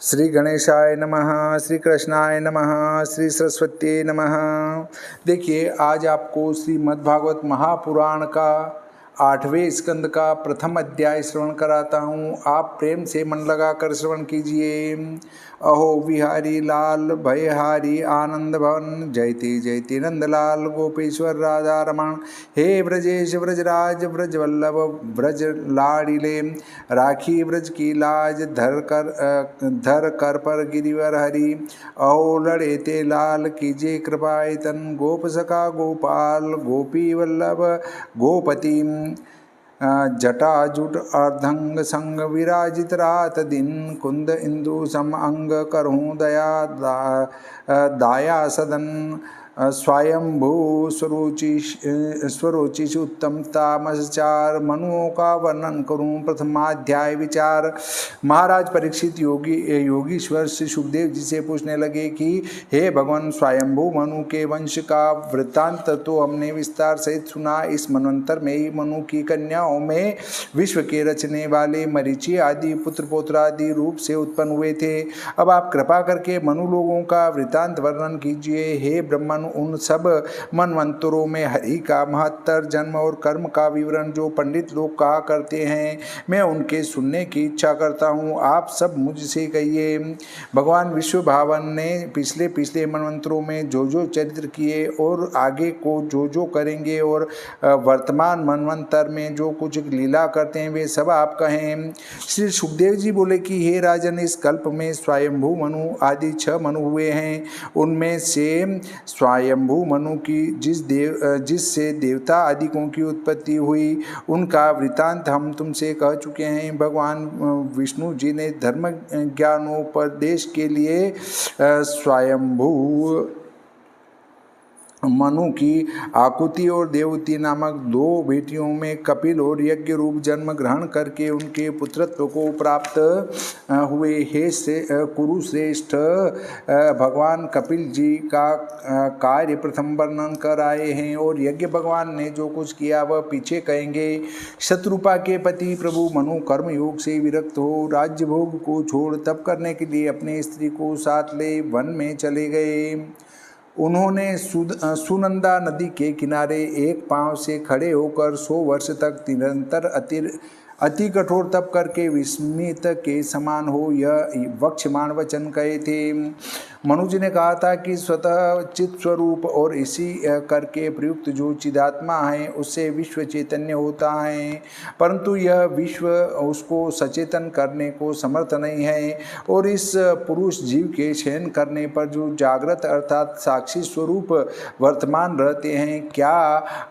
श्री गणेशाय नमः, श्री कृष्णाय नमः, श्री सरस्वती नमः। देखिए, आज आपको श्रीमद् भागवत महापुराण का 8वें स्कंद का प्रथम अध्याय श्रवण कराता हूँ। आप प्रेम से मन लगाकर श्रवण कीजिए। अहो विहारी लाल भयहारी आनंद भवन, जयति जयति नंदलाल गोपेश्वर राधा रमण। हे ब्रजेश ब्रजराज ब्रजवल्लभ ब्रज लाडिले, राखी ब्रज की लाज धर कर पर गिरिवर हरि। अहो लड़े ते लाल कीजिए कृपाए तन, गोप सखा गोपाल गोपी वल्लभ गोपति। जटाजुट अर्धंग संग विराजित रात दिन, कुंद इंदु सम अंग करहूँ दया दाया सदन। स्वयंभू स्वरोचि उत्तम तामसचार, मनुओं का वर्णन करूं प्रथमाध्याय विचार। महाराज परीक्षित योगीश्वर श्री सुखदेव जी से पूछने लगे कि हे भगवान, स्वयंभू मनु के वंश का वृत्तांत तो हमने विस्तार सहित सुना। इस मनवंतर में ही मनु की कन्याओं में विश्व के रचने वाले मरीचि आदि पुत्र पौत्रादि रूप से उत्पन्न हुए थे। अब आप कृपा करके मनु लोगों का वृत्तांत वर्णन कीजिए। हे ब्रह्मन, उन सब मनवंतरों में हरि का महत्तर जन्म और कर्म का विवरण जो पंडित लोग कहा करते हैं, मैं उनके सुनने की इच्छा करता हूँ। आप सब मुझसे कहिए। भगवान विश्व भावन ने पिछले मनवंतरों में जो जो चरित्र किए और आगे को जो जो करेंगे और वर्तमान मनवंतर में जो कुछ लीला करते हैं, वे सब आप कहें। श्री सुखदेव जी बोले कि हे राजन, इस कल्प में स्वयंभू मनु आदि 6 मनु हुए हैं। उनमें से स्वयंभू मनु की जिससे देवता आदिकों की उत्पत्ति हुई, उनका वृतांत हम तुमसे कह चुके हैं। भगवान विष्णु जी ने धर्म ज्ञानोपदेश के लिए स्वयंभू मनु की आकुति और देवती नामक 2 बेटियों में कपिल और यज्ञ रूप जन्म ग्रहण करके उनके पुत्रत्व को प्राप्त हुए। हे कुरुश्रेष्ठ, भगवान कपिल जी का कार्य प्रथम वर्णन कर आए हैं और यज्ञ भगवान ने जो कुछ किया वह पीछे कहेंगे। शत्रुपा के पति प्रभु मनु कर्म योग से विरक्त हो राज्य भोग को छोड़ तप करने के लिए अपनी स्त्री को साथ ले वन में चले गए। उन्होंने सुनंदा नदी के किनारे एक पांव से खड़े होकर 100 वर्ष तक निरंतर अति कठोर तप करके विस्मित के समान हो यह वक्षमान वचन कहे थे। मनुजी ने कहा था कि स्वतः चित स्वरूप और इसी करके प्रयुक्त जो चिदात्मा है उससे विश्व चैतन्य होता है, परंतु यह विश्व उसको सचेतन करने को समर्थ नहीं है। और इस पुरुष जीव के शयन करने पर जो जागृत अर्थात साक्षी स्वरूप वर्तमान रहते हैं, क्या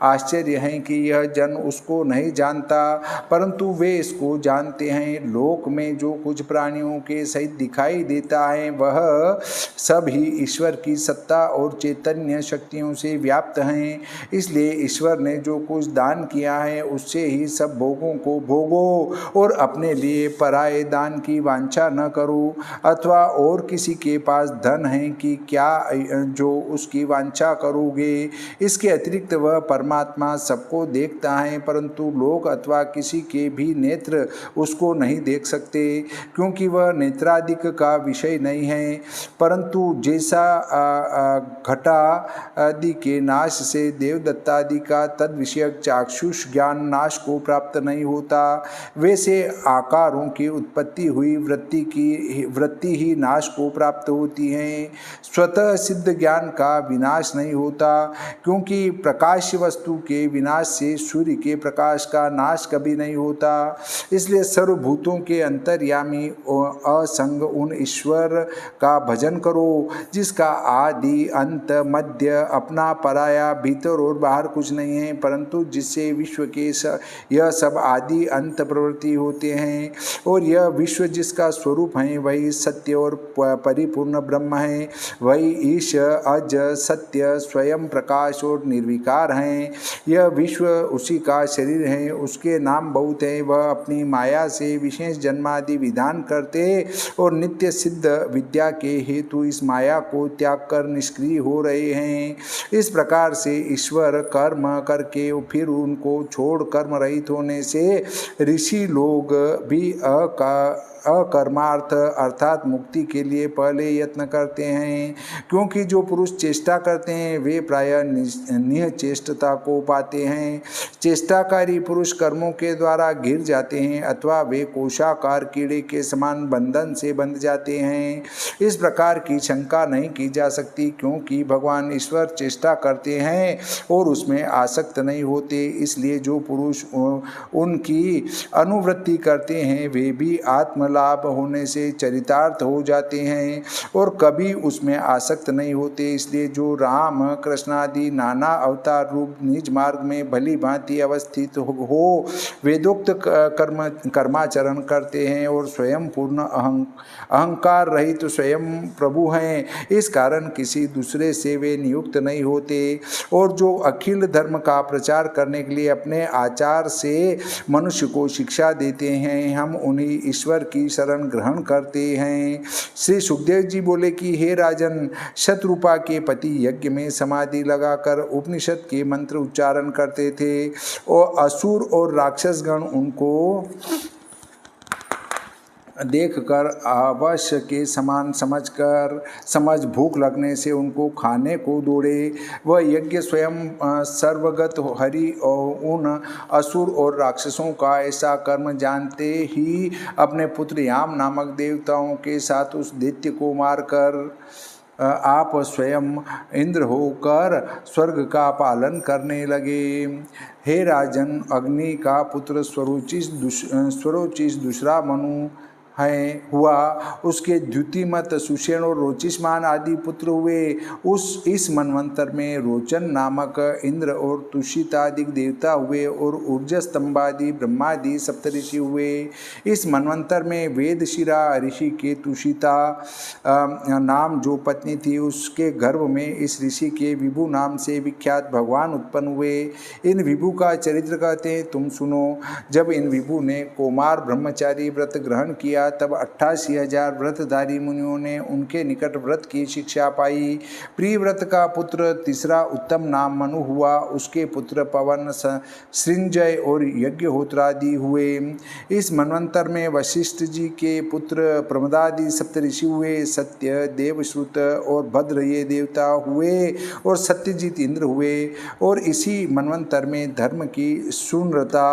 आश्चर्य है कि यह जन उसको नहीं जानता, परंतु वे इसको जानते हैं। लोक में जो कुछ प्राणियों के सहित दिखाई देता है वह सब ही ईश्वर की सत्ता और चैतन्य शक्तियों से व्याप्त हैं। इसलिए ईश्वर ने जो कुछ दान किया है उससे ही सब भोगों को भोगो और अपने लिए पराये दान की वांछा न करो। अथवा और किसी के पास धन है कि क्या जो उसकी वांछा करोगे। इसके अतिरिक्त वह परमात्मा सबको देखता है, परंतु लोग अथवा किसी के भी नेत्र उसको नहीं देख सकते, क्योंकि वह नेत्रादिक का विषय नहीं है। परंतु जैसा घटा आदि के नाश से देवदत्तादि का तद विषयक चाक्षुष ज्ञान नाश को प्राप्त नहीं होता, वैसे आकारों की उत्पत्ति हुई वृत्ति ही नाश को प्राप्त होती है। स्वतः सिद्ध ज्ञान का विनाश नहीं होता, क्योंकि प्रकाश वस्तु के विनाश से सूर्य के प्रकाश का नाश कभी नहीं होता। इसलिए सर्वभूतों के अंतर्यामी असंग उन ईश्वर का भजन करो जिसका आदि अंत मध्य अपना पराया भीतर और बाहर कुछ नहीं है, परंतु जिससे विश्व के यह सब आदि अंत प्रवृत्ति होते हैं। और यह विश्व जिसका स्वरूप है वही सत्य और परिपूर्ण ब्रह्म है। वही ईश अज सत्य स्वयं प्रकाश और निर्विकार हैं। यह विश्व उसी का शरीर है, उसके नाम बहुत है। वह अपनी माया से विशेष जन्मादि विधान करते और नित्य सिद्ध विद्या के हेतु इस माया को त्याग कर निष्क्रिय हो रहे हैं। इस प्रकार से ईश्वर कर्म करके फिर उनको छोड़ कर्म रहित होने से ऋषि लोग भी अकर्मार्थ अर्थात मुक्ति के लिए पहले यत्न करते हैं, क्योंकि जो पुरुष चेष्टा करते हैं वे प्रायः निःचेष्टता को पाते हैं। चेष्टाकारी पुरुष कर्मों के द्वारा घिर जाते हैं अथवा वे कोशाकार कीड़े के समान बंधन से बंध जाते हैं। इस प्रकार की शंका नहीं की जा सकती, क्योंकि भगवान ईश्वर चेष्टा करते हैं और उसमें आसक्त नहीं होते। इसलिए जो पुरुष उनकी अनुवृत्ति करते हैं वे भी आत्मलाभ होने से चरितार्थ हो जाते हैं और कभी उसमें आसक्त नहीं होते। इसलिए जो राम कृष्ण आदि नाना अवतार रूप निज मार्ग में भली भांति अवस्थित हो वेदोक्त कर्माचरण करते हैं और स्वयं पूर्ण अहंकार रहित तो स्वयं प्रभु हैं, इस कारण किसी दूसरे से वे नियुक्त नहीं होते। और जो अखिल धर्म का प्रचार करने के लिए अपने आचार से मनुष्य को शिक्षा देते हैं, हम उन्हीं ईश्वर की शरण ग्रहण करते हैं। श्री सुखदेव जी बोले कि हे राजन, शतरूपा के पति यज्ञ में समाधि लगाकर उपनिषद के मंत्र उच्चारण करते थे और असुर और राक्षसगण उनको देखकर अवश्य के समान समझ भूख लगने से उनको खाने को दौड़े। वह यज्ञ स्वयं सर्वगत हरि और उन असुर और राक्षसों का ऐसा कर्म जानते ही अपने पुत्र याम नामक देवताओं के साथ उस दैत्य को मारकर आप स्वयं इंद्र होकर स्वर्ग का पालन करने लगे। हे राजन, अग्नि का पुत्र स्वरोचिष दूसरा मनु हुआ, उसके द्युतिमत सुषेण और रोचिष्मान आदि पुत्र हुए। इस मनवंतर में रोचन नामक इंद्र और तुषितादिक देवता हुए और ऊर्जस्तंभादि ब्रह्मादि सप्तऋषि हुए। इस मनवंतर में वेदशिरा ऋषि के तुषिता नाम जो पत्नी थी उसके गर्भ में इस ऋषि के विभु नाम से विख्यात भगवान उत्पन्न हुए। इन विभु का चरित्र कहते हैं, तुम सुनो। जब इन विभु ने कुमार ब्रह्मचारी व्रत ग्रहण किया तब 88,000 व्रतधारी मुनियों ने उनके निकट व्रत की शिक्षा पाई। प्रियव्रत का पुत्र तीसरा उत्तम नाम मनु हुआ, उसके पुत्र पवन, सृंजय और यज्ञहोत्रादि हुए। इस मनवंतर में वशिष्ठ जी के पुत्र प्रमदादि सप्तऋषि हुए। सत्य, देवश्रुत और भद्र ये देवता हुए और सत्यजीत इंद्र हुए। और इसी मनवंतर में धर्म की सुनरता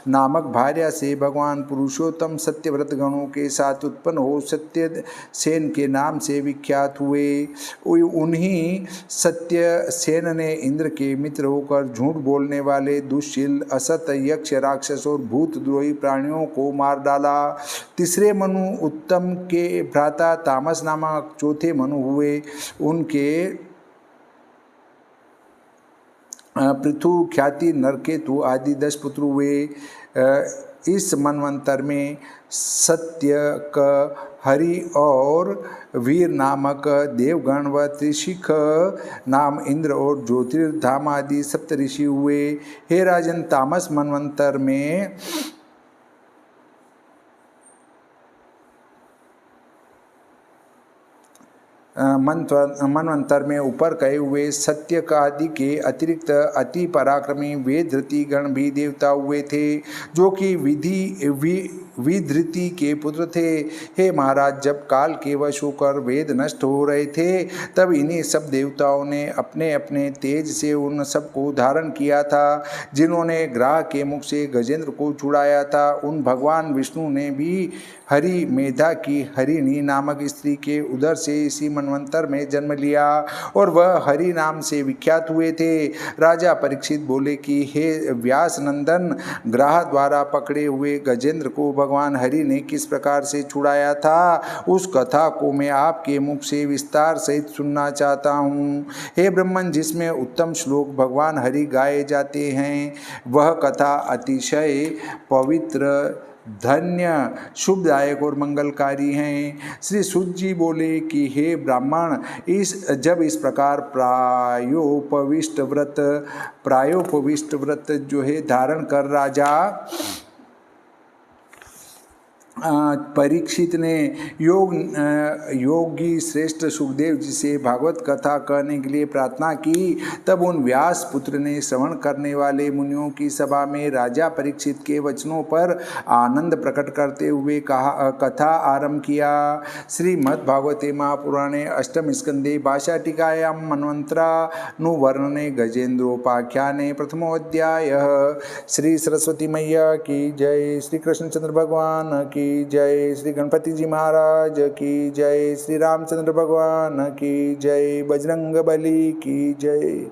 नामक भार्या से भगवान पुरुषोत्तम सत्यव्रत गणों के साथ उत्पन्न हो सत्य सेन के नाम से विख्यात हुए। उन्हीं सत्य सेन ने इंद्र के मित्र होकर झूठ बोलने वाले दुष्शील असत यक्ष राक्षस और भूतद्रोही प्राणियों को मार डाला। तीसरे मनु उत्तम के भ्राता तामस नामक चौथे मनु हुए। उनके पृथु, ख्याति, नरकेतु आदि 10 पुत्र हुए। इस मनवंतर में सत्य क हरि और वीर नामक देवगण व त्रिशिख नाम इंद्र और ज्योतिर्धाम आदि सप्तऋषि हुए। हे राजन, तामस मनवंतर में मनवंतर में ऊपर कहे हुए सत्य का आदि के अतिरिक्त अति पराक्रमी वेदधृति गण भी देवता हुए थे, जो कि विधृति के पुत्र थे। हे महाराज, जब काल के वश होकर वेद नष्ट हो रहे थे तब इन्हीं सब देवताओं ने अपने अपने तेज से उन सबको धारण किया था। जिन्होंने ग्राह के मुख से गजेंद्र को छुड़ाया था, उन भगवान विष्णु ने भी हरि मेधा की हरिणी नामक स्त्री के उदर से इसी मनवंतर में जन्म लिया और वह हरि नाम से विख्यात हुए थे। राजा परीक्षित बोले कि हे व्यास नंदन, ग्राह द्वारा पकड़े हुए गजेंद्र को भगवान हरि ने किस प्रकार से छुड़ाया था, उस कथा को मैं आपके मुख से विस्तार सहित सुनना चाहता हूँ। हे ब्रह्मन, जिसमें उत्तम श्लोक भगवान हरि गाए जाते हैं, वह कथा अतिशय पवित्र, धन्य, शुभदायक और मंगलकारी हैं। श्री सूत जी बोले कि हे ब्राह्मण, जब इस प्रकार प्रायोपविष्ट व्रत जो है धारण कर राजा परीक्षित ने योगी श्रेष्ठ सुखदेव जी से भागवत कथा कहने के लिए प्रार्थना की। तब उन व्यास पुत्र ने श्रवण करने वाले मुनियों की सभा में राजा परीक्षित के वचनों पर आनंद प्रकट करते हुए कथा आरंभ किया। श्रीमद्भागवते महापुराणे अष्टम स्कंदे भाष्यटीकायां मन्वन्तरानुवर्णने गजेन्द्रोपाख्याने प्रथमोऽध्यायः। श्री सरस्वती मैया की जय, श्री कृष्णचंद्र भगवान की जय, श्री गणपति जी महाराज की जय, श्री रामचंद्र भगवान की जय, बजरंग बली की जय।